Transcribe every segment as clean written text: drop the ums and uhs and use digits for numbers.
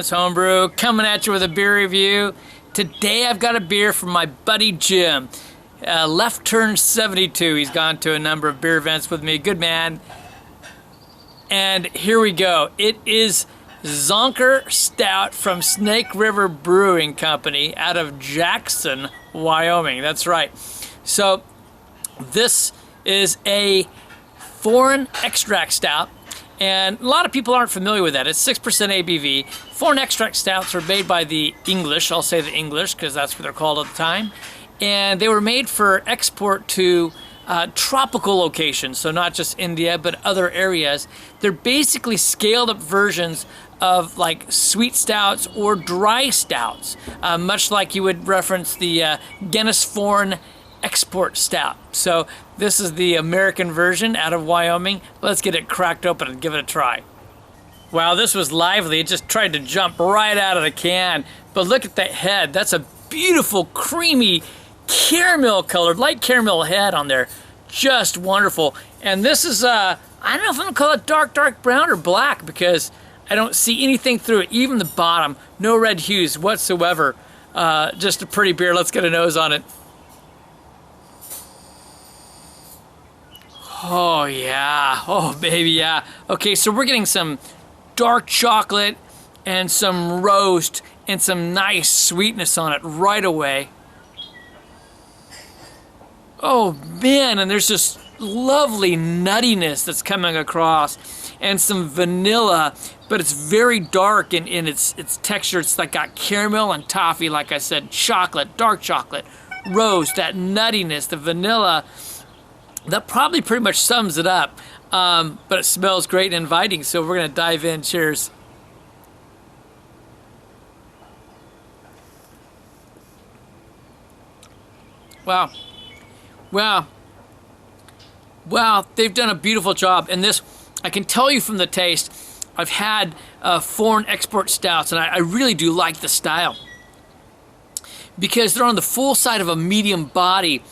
Clements Homebrew, coming at you with a beer review. Today I've got a beer from my buddy Jim. Left Turn 72. He's gone to a number of beer events with me. Good man. And here we go. It is Zonker Stout from Snake River Brewing Company out of Jackson, Wyoming. That's right. So this is a foreign extract stout. And a lot of people aren't familiar with that. It's 6% ABV. Foreign extract stouts are made by the English. I'll say the English because that's what they're called at the time. And they were made for export to tropical locations. So not just India, but other areas. They're basically scaled up versions of like sweet stouts or dry stouts. Much like you would reference the Guinness Foreign Export Stout. So this is the American version out of Wyoming. Let's get it cracked open and give it a try. Wow, this was lively. It just tried to jump right out of the can. But look at that head. That's a beautiful, creamy, caramel colored, light caramel head on there. Just wonderful. And this is, I don't know if I'm gonna call it dark brown or black because I don't see anything through it. Even the bottom, no red hues whatsoever. Just a pretty beer. Let's get a nose on it. Oh yeah, oh baby, yeah. Okay, so we're getting some dark chocolate and some roast and some nice sweetness on it right away. Oh man, and there's just lovely nuttiness that's coming across and some vanilla, but it's very dark in its texture. It's like got caramel and toffee, like I said, chocolate, dark chocolate, roast, that nuttiness, the vanilla. That probably pretty much sums it up, but it smells great and inviting, so we're gonna dive in. Cheers. Wow. Wow. Wow, they've done a beautiful job. And this, I can tell you from the taste, I've had foreign export stouts, and I really do like the style because they're on the full side of a medium body.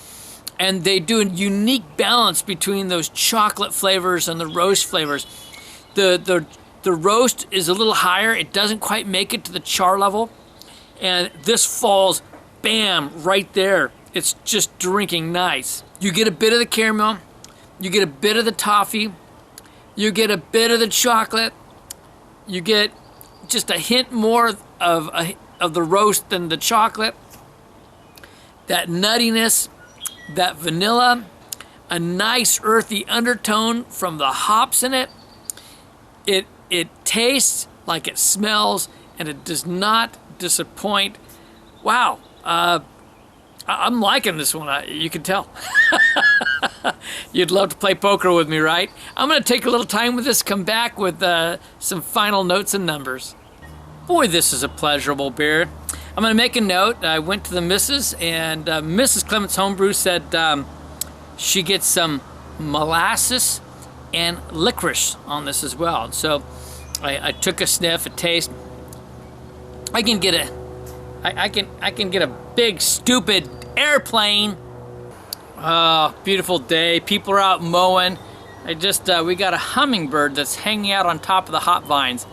And they do a unique balance between those chocolate flavors and the roast flavors. The roast is a little higher. It doesn't quite make it to the char level. And this falls, bam, right there. It's just drinking nice. You get a bit of the caramel. You get a bit of the toffee. You get a bit of the chocolate. You get just a hint more of the roast than the chocolate. That nuttiness. That vanilla, a nice earthy undertone from the hops in it. It tastes like it smells, and it does not disappoint. Wow, I'm liking this one. You can tell. You'd love to play poker with me, right? I'm gonna take a little time with this, come back with some final notes and numbers. Boy, this is a pleasurable beer. I'm going to make a note. I went to the missus, and Mrs. Clements Homebrew said she gets some molasses and licorice on this as well. So I took a sniff, a taste. I can get a big stupid airplane. Oh, beautiful day. People are out mowing. We got a hummingbird that's hanging out on top of the hop vines.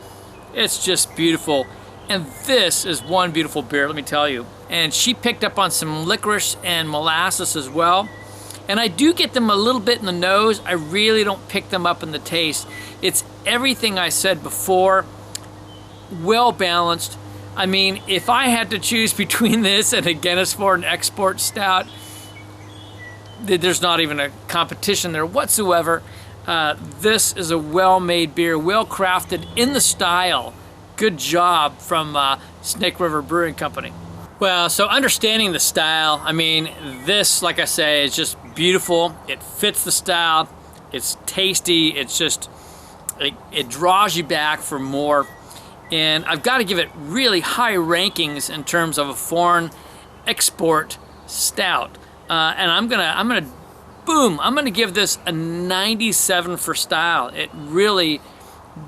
It's just beautiful. And this is one beautiful beer, let me tell you. And she picked up on some licorice and molasses as well. And I do get them a little bit in the nose. I really don't pick them up in the taste. It's everything I said before, well balanced. I mean, if I had to choose between this and a Guinness Foreign Export Stout, there's not even a competition there whatsoever. This is a well-made beer, well-crafted in the style. Good job from Snake River Brewing Company. Well, so understanding the style, I mean, this, like I say, is just beautiful. It fits the style. It's tasty. It's just, it draws you back for more. And I've got to give it really high rankings in terms of a foreign export stout. And I'm gonna give this a 97 for style. It really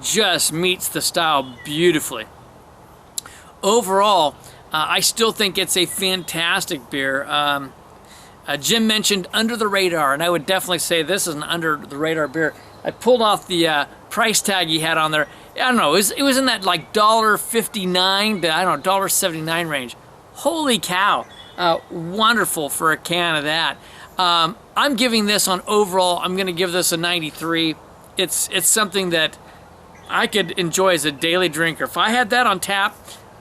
just meets the style beautifully. Overall, I still think it's a fantastic beer. Jim mentioned under the radar, and I would definitely say this is an under the radar beer. I pulled off the price tag he had on there, I don't know, it was in that like $1.59 to, I don't know, $1.79 range. Holy cow. Wonderful for a can of that. I'm giving this on overall, I'm going to give this a 93. It's something that I could enjoy as a daily drinker. If I had that on tap,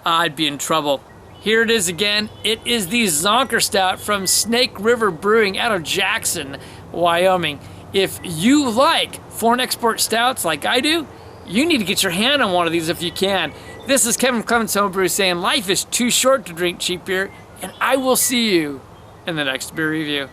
I'd be in trouble. Here it is again. It is the Zonker Stout from Snake River Brewing out of Jackson, Wyoming. If you like foreign export stouts like I do, you need to get your hand on one of these if you can. This is Kevin Clements Homebrew saying life is too short to drink cheap beer, and I will see you in the next beer review.